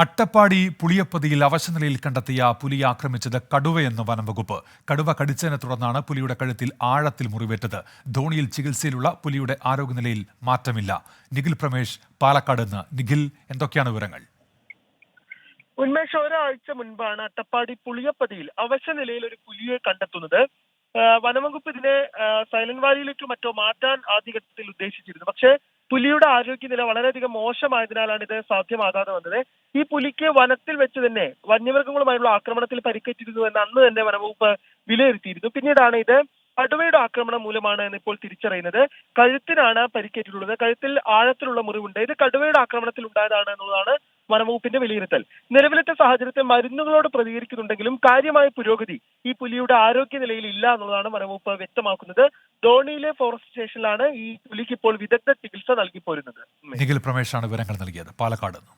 അട്ടപ്പാടി പുളിയപ്പതിയിൽ അവശനിലയിൽ കണ്ടെത്തിയ പുലിയെ ആക്രമിച്ചത് കടുവയെന്ന് വനംവകുപ്പ്. കടുവ കടിച്ചതിനെ തുടർന്നാണ് പുലിയുടെ കഴുത്തിൽ ആഴത്തിൽ മുറിവേറ്റത്. ധോണിയിൽ ചികിത്സയിലുള്ള പുലിയുടെ ആരോഗ്യനിലയിൽ മാറ്റമില്ല. നിഖിൽ പ്രമേഷ് പാലക്കാട് നിന്ന്. നിഖിൽ, എന്തൊക്കെയാണ് വിവരങ്ങൾ? ഉന്മേഷ്, ഒരാഴ്ച മുൻപാണ് അട്ടപ്പാടി പുളിയപ്പതിയിൽ അവശനിലയിൽ ഒരു പുലിയെ കണ്ടെത്തുന്നത്. വനംവകുപ്പ് ഇതിനെ സൈലന്റ് വാലിയിലേക്കോ മറ്റോ മാറ്റാൻ ആദ്യഘട്ടത്തിൽ ഉദ്ദേശിച്ചിരുന്നു. പക്ഷേ പുലിയുടെ ആരോഗ്യനില വളരെയധികം മോശമായതിനാലാണ് ഇത് സാധ്യമാകാതെ വന്നത്. ഈ പുലിക്ക് വനത്തിൽ വെച്ച് തന്നെ വന്യമൃഗങ്ങളുമായുള്ള ആക്രമണത്തിൽ പരിക്കേറ്റിരുന്നു എന്ന് അന്ന് തന്നെ വനംവകുപ്പ് വിലയിരുത്തിയിരുന്നു. പിന്നീടാണ് ഇത് കടുവയുടെ ആക്രമണം മൂലമാണ് എന്ന് ഇപ്പോൾ തിരിച്ചറിയുന്നത്. കഴുത്തിനാണ് പരിക്കേറ്റിട്ടുള്ളത്. കഴുത്തിൽ ആഴത്തിലുള്ള മുറിവുണ്ട്. ഇത് കടുവയുടെ ആക്രമണത്തിൽ ഉണ്ടായതാണ് എന്നുള്ളതാണ് വനംവകുപ്പിന്റെ വിലയിരുത്തൽ. നിലവിലത്തെ സാഹചര്യത്തിൽ മരുന്നുകളോട് പ്രതികരിക്കുന്നുണ്ടെങ്കിലും കാര്യമായ പുരോഗതി ഈ പുലിയുടെ ആരോഗ്യനിലയിൽ ഇല്ല എന്നുള്ളതാണ് വനംവകുപ്പ് വ്യക്തമാക്കുന്നത്. ധോണിയിലെ ഫോറസ്റ്റ് സ്റ്റേഷനിലാണ് ഈ പുലിക്ക് ഇപ്പോൾ വിദഗ്ധ ചികിത്സ നൽകി പോരുന്നത്. നിഖിൽ പ്രമേഷാണ് വിവരങ്ങൾ നൽകിയത് പാലക്കാട് നിന്ന്.